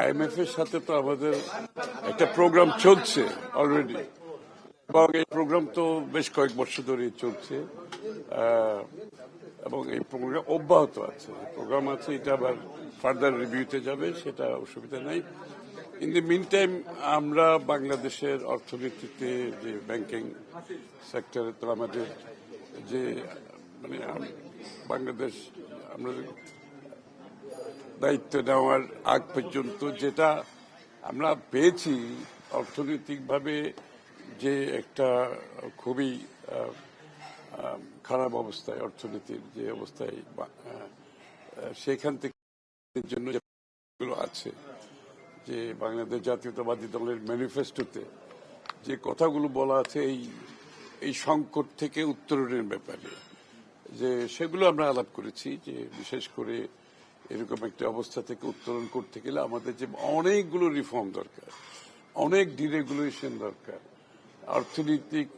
IMF এর সাথে তো আমাদের একটা প্রোগ্রাম চলছে অলরেডি, এবং এই প্রোগ্রাম তো বেশ কয়েক বছর ধরে চলছে এবং এই প্রোগ্রাম অব্যাহত আছে। প্রোগ্রাম আছে, এটা আবার ফার্দার রিভিউতে যাবে, সেটা অসুবিধা নাই। ইন দি মিন টাইম আমরা বাংলাদেশের অর্থনীতিতে যে ব্যাংকিং সেক্টরে তো আমাদের যে মানে বাংলাদেশ আমরা দায়িত্ব নেওয়ার আগ পর্যন্ত যেটা আমরা পেয়েছি অর্থনৈতিকভাবে, যে একটা খুবই খারাপ অবস্থায় অর্থনীতির যে অবস্থায় সেখান থেকে জন্য যেগুলো আছে, যে বাংলাদেশ জাতীয়তাবাদী দলের ম্যানিফেস্টোতে যে কথাগুলো বলা আছে এই সংকট থেকে উত্তরণের ব্যাপারে, যে সেগুলো আমরা আলাপ করেছি, যে বিশেষ করে এরকম একটা অবস্থা থেকে উত্তরণ করতে গেলে আমাদের যে অনেকগুলো রিফর্ম দরকার, অনেক ডিরেগুলেশন দরকার। অর্থনৈতিক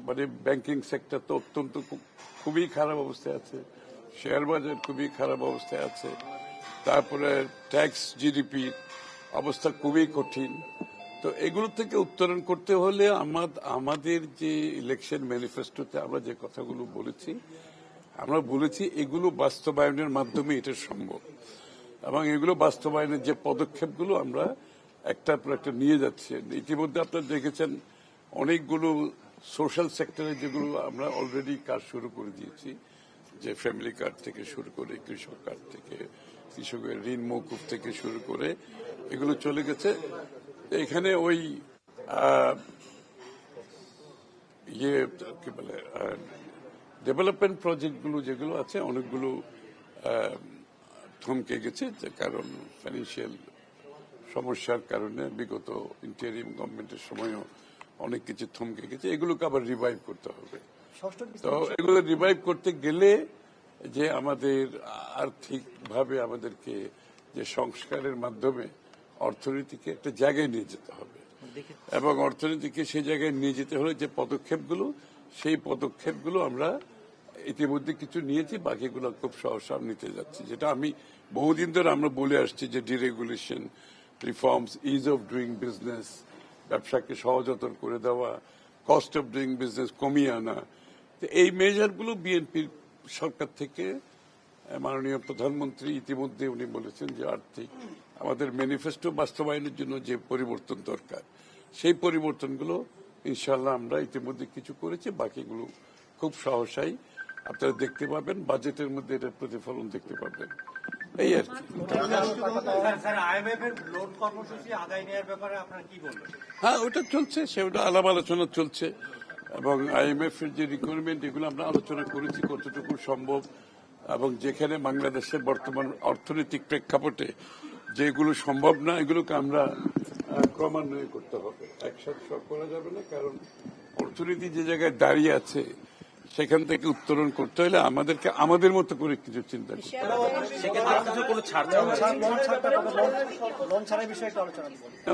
মানে ব্যাংকিং সেক্টর তো অত্যন্ত খুবই খারাপ অবস্থায় আছে, শেয়ার বাজার খুবই খারাপ অবস্থায় আছে, তারপরে ট্যাক্স জিডিপি অবস্থা খুবই কঠিন। তো এগুলো থেকে উত্তরণ করতে হলে আমাদের যে ইলেকশন ম্যানিফেস্টোতে আমরা যে কথাগুলো বলেছি, আমরা বলেছি এগুলো বাস্তবায়নের মাধ্যমে এটা সম্ভব, এবং এগুলো বাস্তবায়নের যে পদক্ষেপগুলো আমরা একটার পর একটা নিয়ে যাচ্ছি। ইতিমধ্যে আপনারা দেখেছেন অনেকগুলো সোশ্যাল সেক্টরে যেগুলো আমরা অলরেডি কাজ শুরু করে দিয়েছি, যে ফ্যামিলি কার্ড থেকে শুরু করে কৃষক কার্ড থেকে, কৃষকের ঋণ মৌকুফ থেকে শুরু করে এগুলো চলে গেছে। এখানে ওই কি বলে ডেভেলপমেন্ট প্রজেক্টগুলো যেগুলো আছে অনেকগুলো থমকে গেছে, কারণ ফাইন্যান্সিয়াল সমস্যার কারণে বিগত ইন্টারিম গভর্নমেন্টের সময়ও অনেক কিছু থমকে গেছে। এগুলোকে আবার রিভাইভ করতে হবে। তো এগুলো রিভাইভ করতে গেলে যে আমাদের আর্থিকভাবে আমাদেরকে যে সংস্কারের মাধ্যমে অর্থনীতিকে একটা জায়গায় নিয়ে যেতে হবে, এবং অর্থনীতিকে সেই জায়গায় নিয়ে যেতে হলে যে পদক্ষেপগুলো, সেই পদক্ষেপগুলো আমরা ইতিমধ্যে কিছু নিয়েছি, বাকিগুলো খুব সহসা নিতে যাচ্ছি। যেটা আমি বহুদিন ধরে আমরা বলে আসছি, যে deregulation, reforms, is of doing business, ব্যবসাকে সহজতর করে দেওয়া, কস্ট অফ ডুইং বিজনেস কমিয়ে আনা। তো এই মেজারগুলো বিএনপির সরকার থেকে মাননীয় প্রধানমন্ত্রী ইতিমধ্যে উনি বলেছেন যে আর্থিক আমাদের ম্যানিফেস্টো বাস্তবায়নের জন্য যে পরিবর্তন দরকার, সেই পরিবর্তনগুলো ইনশাল্লাহ আমরা ইতিমধ্যে কিছু করেছি, বাকিগুলো খুব সহসাই আপনারা দেখতে পাবেন, বাজেটের মধ্যে এটার প্রতিফলন দেখতে পাবেন। এই আর কি। হ্যাঁ, ওটা চলছে, সেটা আলাপ আলোচনা চলছে, এবং আইএমএফ এর যে রিকোয়ারমেন্ট এগুলো আমরা আলোচনা করেছি কতটুকু সম্ভব, এবং যেখানে বাংলাদেশের বর্তমান অর্থনৈতিক প্রেক্ষাপটে যেগুলো সম্ভব না, এগুলোকে আমরা ক্রমান্বয়ে করতে হবে, একসাথে সব করা যাবে না। কারণ অর্থনীতি যে জায়গায় দাঁড়িয়ে আছে সেখান থেকে উত্তরণ করতে হলে আমাদেরকে আমাদের মতো করে কিছু চিন্তা করতে হবে।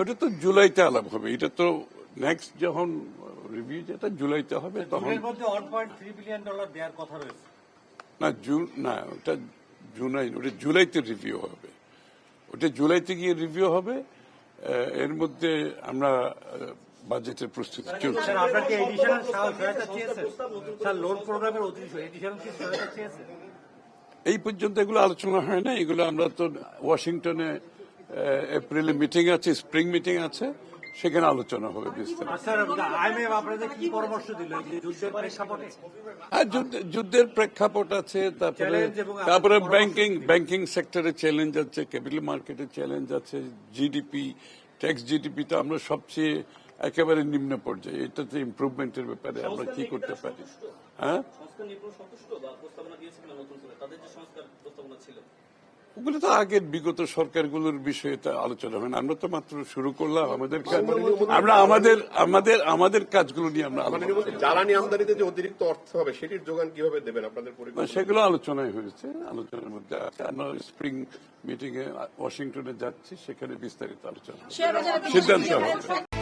ওটা তো জুলাইতে আলাপ হবে, এটা তো নেক্সট যখন রিভিউ যেটা জুলাইতে হবে তখন। না, ওটা জুলাইতে রিভিউ হবে, ওটা জুলাইতে গিয়ে রিভিউ হবে। এর মধ্যে আমরা বাজেটের প্রস্তুতি চলছে। এই পর্যন্ত এগুলো আলোচনা হয় না, এগুলো আমরা তো ওয়াশিংটনে এপ্রিলে মিটিং আছে, স্প্রিং মিটিং আছে, সেখানে আলোচনা হবে যুদ্ধের প্রেক্ষাপট আছে, তারপরে ব্যাংকিং সেক্টরে চ্যালেঞ্জ আছে, ক্যাপিটাল মার্কেটের চ্যালেঞ্জ আছে, জিডিপি, ট্যাক্স জিডিপি তো আমরা সবচেয়ে একেবারে নিম্ন পর্যায়ে, এটাতে ইমপ্রুভমেন্টের ব্যাপারে আমরা কি করতে পারি। হ্যাঁ, ওগুলো তো আগের বিগত সরকারগুলোর বিষয়ে আলোচনা হয় না, আমরা তো মাত্র শুরু করলাম আমাদের কাজ, আমরা আমাদের কাজগুলো নিয়ে আমরা জ্বালানি আমদানিতে যে অতিরিক্ত অর্থ হবে সেটির যোগান কিভাবে দেবেন আপনাদের পরিকল্পনা? সেগুলো আলোচনায় হয়েছে, আলোচনার মধ্যে আমরা স্প্রিং মিটিং এ ওয়াশিংটনে যাচ্ছি, সেখানে বিস্তারিত আলোচনা সিদ্ধান্ত হবে।